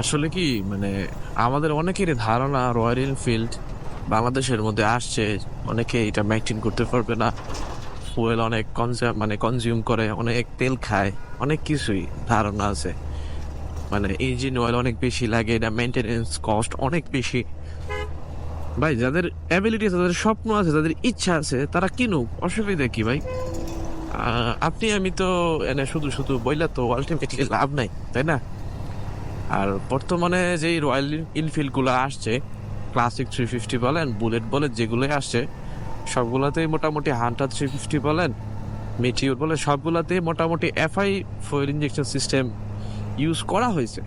আসলে কি মানে আমাদের অনেকেরই ধারণা রয়্যাল এনফিল্ড বাংলাদেশের মধ্যে আসছে, অনেকে এটা মেনটেন করতে পারবে না, ফুয়েল অনেক কনজিউম করে, অনেক তেল খায়, অনেক কিছুই ধারণা আছে। মানে ইঞ্জিন অয়েল অনেক বেশি লাগে, এটা মেনটেনেন্স কস্ট অনেক বেশি। ভাই যাদের অ্যাবিলিটি আছে, যাদের স্বপ্ন আছে, যাদের ইচ্ছা আছে, তারা কিনুক, অসুবিধা কি ভাই? আপনি আমি তো এনে শুধু শুধু বইলা তো আলটিমেটলি লাভ নাই, তাই না? আর বর্তমানে যেই রয়্যাল ইনফিল্ড গুলো আসছে, ক্লাসিক 350 বলেন, বুলেট বলেন, যেগুলোই আসছে সবগুলাতেই মোটামুটি হান্টার 350 বলেন, মিটিওর বলে, সবগুলাতেই মোটামুটি FI fuel injection system use করা হয়েছে।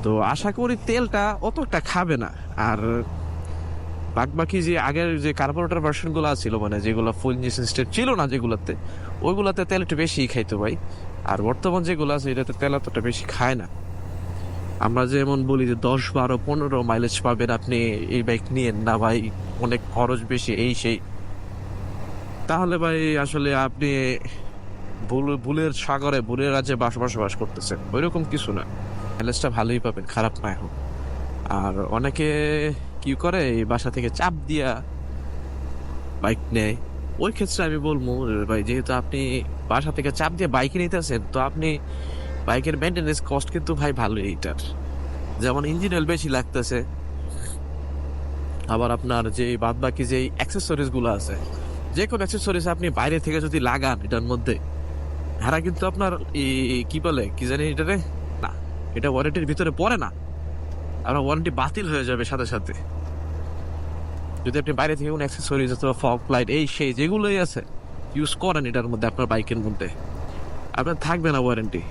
তো আশা করি তেলটা অতটা খাবে না। আর বাকি যে আগের যে কার্বোরেটর ভার্সন গুলো ছিল, মানে যেগুলো ফুল ইঞ্জেকশন সিস্টেম ছিল না, যেগুলাতে ওইগুলাতে তেল একটু বেশি খাইতো ভাই। আর বর্তমান যেগুলো আছে এটাতে তেল অতটা বেশি খায় না। আমরা যেমন বলি যে 10, 12, 15 মাইলেজ পাবেন আপনি, এই বাইক নিয়েন না ভাই, অনেক খরচ বেশি, এই সেই। তাহলে ভাই আসলে আপনি ভুলের সাগরে, ভুলের রাজ্যে বসবাস করতেছেন, ওইরকম কিছু না। মাইলেজটা ভালোই পাবেন, খারাপ না এখন। আর অনেকে কি করে, এই বাসা থেকে চাপ দিয়া বাইক নেয়। ওই ক্ষেত্রে আমি বলবো ভাই, যেহেতু আপনি বাসা থেকে চাপ দিয়ে বাইকে নিতেছেন, তো আপনি বাইকের মেনটেনেন্স কস্ট কিন্তু ভাই ভালোই এইটার। যেমন ইঞ্জিন অয়েল বেশি লাগতেছে, আবার আপনার যে বাদ বাকি যে অ্যাক্সেসরিজ গুলো আছে, যে কোনো অ্যাক্সেসরিজ আপনি বাইরে থেকে যদি লাগান এটার মধ্যে, এরা কিন্তু আপনার কি বলে কি জানি এটারে, না, এটা ওয়ারেন্টির ভিতরে পড়ে না। আর ওয়ারেন্টি বাতিল হয়ে যাবে সাথে সাথে যদি আপনি বাইরে থেকে কোনো অ্যাক্সেসরিজ অথবা ফগ লাইট, এই সেই যেগুলোই আছে ইউজ করেন এটার মধ্যে, আপনার বাইকের মধ্যে আপনার থাকবে না ওয়ারেন্টি।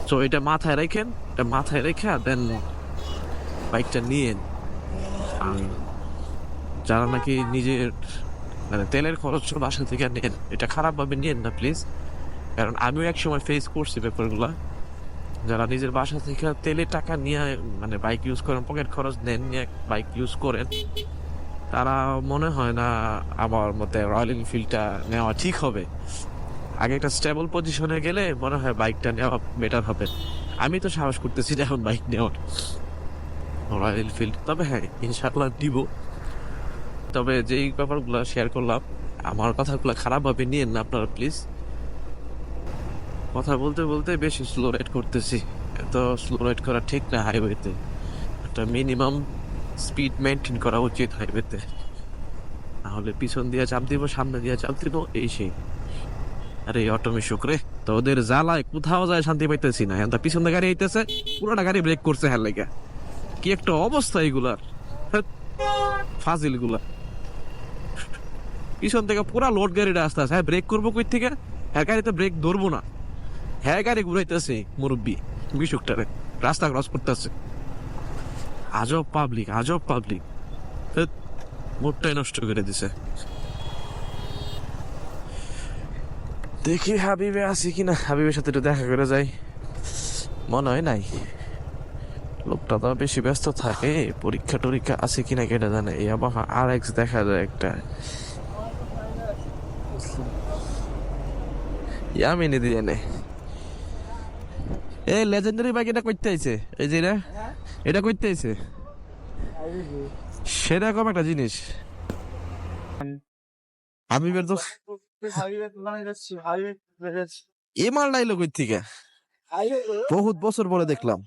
তো এটা মাথায় রাখেন, এটা মাথায় রেখে দেন বাইকটা নিয়েন। আর যারা নাকি নিজের মানে তেলের খরচ বাসা থেকে নেন, এটা খারাপ ভাবে নিয়েন না প্লিজ। কারণ আমিও এক সময় ফেস করছি ব্যাপারগুলা। যারা নিজের বাসা থেকে তেলের টাকা নিয়ে মানে বাইক ইউজ করেন, পকেট খরচ নেন নিয়ে বাইক ইউজ করেন, তারা মনে হয় না আমার মতে রয়্যাল এনফিল্ডটা নেওয়া ঠিক হবে। আগে একটা স্টেবল পজিশনে গেলে মনে হয় বাইকটা নেওয়া বেটার হবে। আমি তো সাহস করতেছি না এখন বাইক নেওয়ার, রয়্যাল এনফিল্ড। তবে হ্যাঁ, ইনশাআল্লাহ দিব। তবে যেই ব্যাপারগুলো শেয়ার করলাম, আমার কথাগুলো খারাপভাবে নিয়েন না আপনারা প্লিজ। কথা বলতে বলতে বেশি স্লো রাইড করতেছি। এত স্লো রাইড করা ঠিক না হাইওয়েতে। একটা মিনিমাম স্পিড মেনটেন করা উচিত হাইওয়েতে, নাহলে পিছন দিয়ে চাপ দিব, সামনে দিয়ে চাপ দিব, এই সেই। আরে অটোমেশক রে, তো ওদের জ্বালায় কোথাও যায় শান্তি পাইতেছি না। এখন পিছন দিয়ে গাড়ি আইতেছে, পুরোটা গাড়ি ব্রেক করছে, হ্যাঁ লেগে কি একটা অবস্থা এগুলার। ফাজিল গুলা, পিছন থেকে পুরা লোড গাড়িটা আসতে আছে, হ্যাঁ ব্রেক করবো কই থেকে, হ্যাঁ গাড়িতে ব্রেক ধরবো না, হ্যাঁ গাড়ি ঘুরাইতেছে মুরব্বী বিশুকটারে, রাস্তা ক্রস করতেছে। আজব পাবলিক, আজব পাবলিক, মুডটাই নষ্ট করে দিছে। দেখি হাবিবে আছি কিনা, হাবিবের সাথে একটু দেখা করে যাই। মনে হয় নাই, লোকটা তো বেশি ব্যস্ত থাকে, পরীক্ষা টরীক্ষা আছে কিনা কেটে জানে। এই আবার আর এক্স দেখা যায় একটা, ইয়ামিনি দিয়ে নে। এ লেজেন্ডারি বাইক এটা করতে আইছে, এই যে এটা, এটা করতে আইছে সেরকম একটা জিনিস। হাবিবের তো এ মাল নাইলো কই থেকে, বহুত বছর পরে দেখলাম।